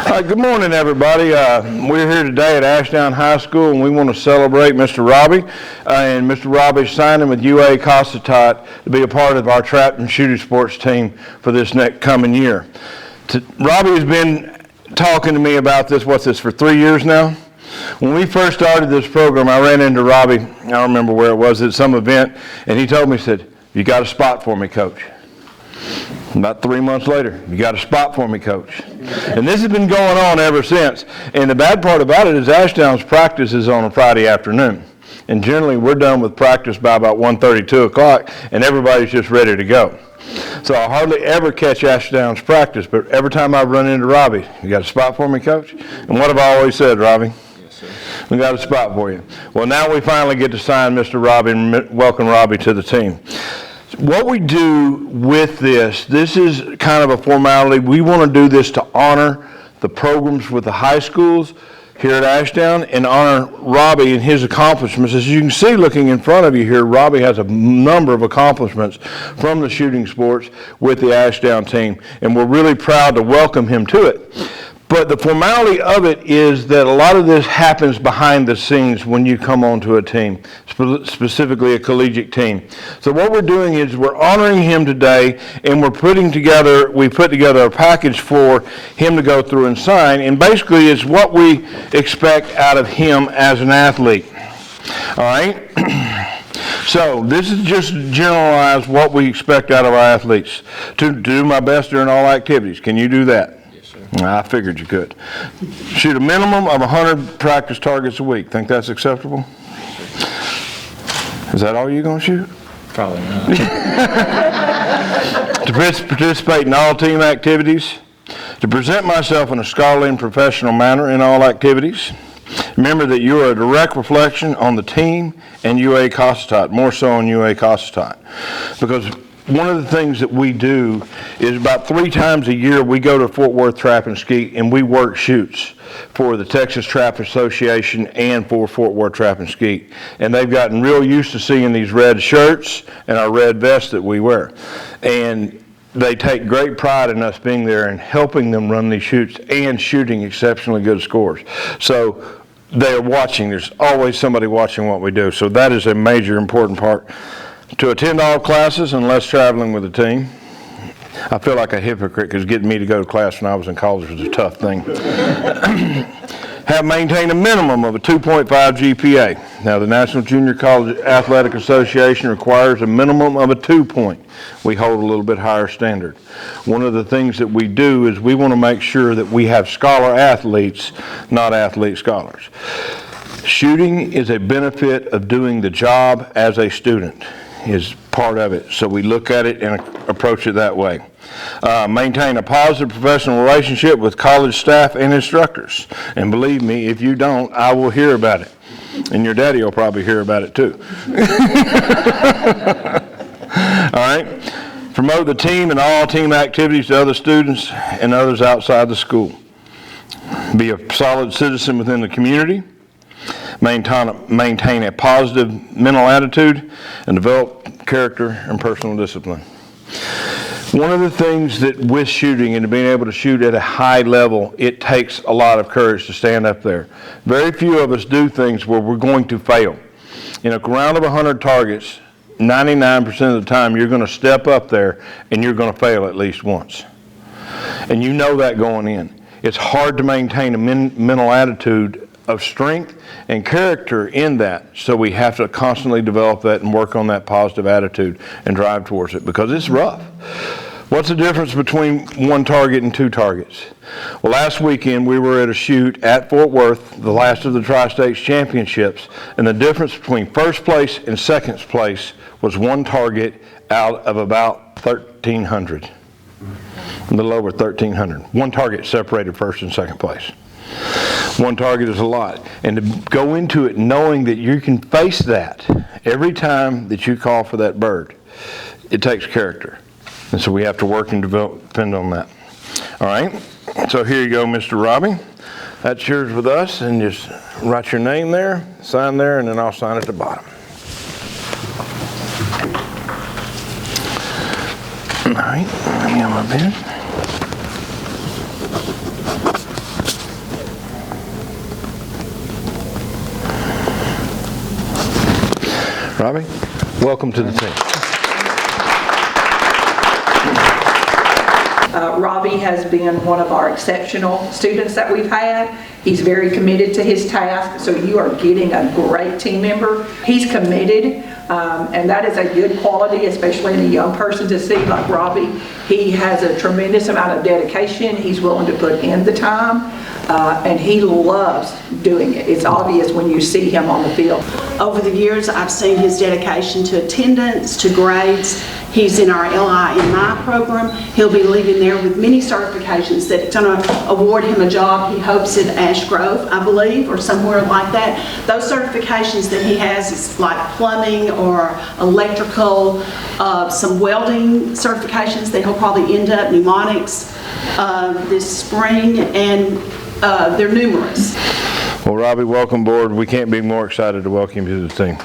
Good morning, everybody. We're here today at Ashdown High School, and we want to celebrate Mr. Robby. And Mr. Robby signing with UA Cossatot to be a part of our trap and shooting sports team for this next coming year. Robby has been talking to me about this, for 3 years now? When we first started this program, I ran into Robby, I don't remember where it was, at some event, and he told me, he said, "You got a spot for me, Coach." About 3 months later, "You got a spot for me, Coach." And this has been going on ever since. And the bad part about it is Ashdown's practice is on a Friday afternoon. And generally, we're done with practice by about 1:30, 2 o'clock, and everybody's just ready to go. So I hardly ever catch Ashdown's practice, but every time I run into Robby, "You got a spot for me, Coach?" And what have I always said, Robby? Yes, sir. "We got a spot for you." Well, now we finally get to sign Mr. Robby and welcome Robby to the team. What we do with this is kind of a formality. We want to do this to honor the programs with the high schools here at Ashdown and honor Robby and his accomplishments. As you can see looking in front of you here, Robby has a number of accomplishments from the shooting sports with the Ashdown team, and we're really proud to welcome him to it. But the formality of it is that a lot of this happens behind the scenes when you come onto a team, specifically a collegiate team. So what we're doing is we're honoring him today, and we put together a package for him to go through and sign, and basically it's what we expect out of him as an athlete. All right? So this is just generalized what we expect out of our athletes. To do my best during all activities. Can you do that? I figured you could. Shoot a minimum of 100 practice targets a week. Think that's acceptable? Is that all you're going to shoot? Probably not. To participate in all team activities. To present myself in a scholarly and professional manner in all activities. Remember that you are a direct reflection on the team and UA Cossatot, more so on UA Cossatot. Because one of the things that we do is about 3 times a year we go to Fort Worth Trap and Skeet and we work shoots for the Texas Trap Association and for Fort Worth Trap and Skeet. And they've gotten real used to seeing these red shirts and our red vests that we wear. And they take great pride in us being there and helping them run these shoots and shooting exceptionally good scores. So they're watching. There's always somebody watching what we do. So that is a major important part. To attend all classes unless traveling with a team. I feel like a hypocrite because getting me to go to class when I was in college was a tough thing. Have maintained a minimum of a 2.5 GPA. Now the National Junior College Athletic Association requires a minimum of a 2 point. We hold a little bit higher standard. One of the things that we do is we want to make sure that we have scholar athletes, not athlete scholars. Shooting is a benefit of doing the job as a student. Is part of it. So we look at it and approach it that way. Maintain a positive professional relationship with college staff and instructors. And believe me, if you don't, I will hear about it. And your daddy will probably hear about it too. All right. Promote the team and all team activities to other students and others outside the school. Be a solid citizen within the community. Maintain a positive mental attitude and develop character and personal discipline. One of the things that with shooting and being able to shoot at a high level, it takes a lot of courage to stand up there. Very few of us do things where we're going to fail. In a round of 100 targets, 99% of the time you're going to step up there and you're going to fail at least once. And you know that going in. It's hard to maintain a mental attitude of strength and character in that, so we have to constantly develop that and work on that positive attitude and drive towards it because it's rough. What's the difference between 1 target and 2 targets? Well, last weekend we were at a shoot at Fort Worth, the last of the Tri-States Championships, and the difference between first place and second place was 1 target out of about 1,300, a little over 1,300. 1 target separated first and second place. 1 target is a lot. And to go into it knowing that you can face that every time that you call for that bird, it takes character. And so we have to work and depend on that. All right? So here you go, Mr. Robby. That's yours with us. And just write your name there, sign there, and then I'll sign at the bottom. All right. Let me have my pen. Robby, welcome to the team. Robby has been one of our exceptional students that we've had. He's very committed to his task, so you are getting a great team member. He's committed, and that is a good quality, especially in a young person to see like Robby. He has a tremendous amount of dedication. He's willing to put in the time, and he loves doing it. It's obvious when you see him on the field. Over the years, I've seen his dedication to attendance, to grades. He's in our LIMI program. He'll be leaving there with many certifications that's going to award him a job, he hopes, at Ash Grove, I believe, or somewhere like that. Those certifications that he has is like plumbing or electrical, some welding certifications that he'll probably end up, pneumatics, this spring, and they're numerous. Well, Robby, welcome aboard. We can't be more excited to welcome you to the team.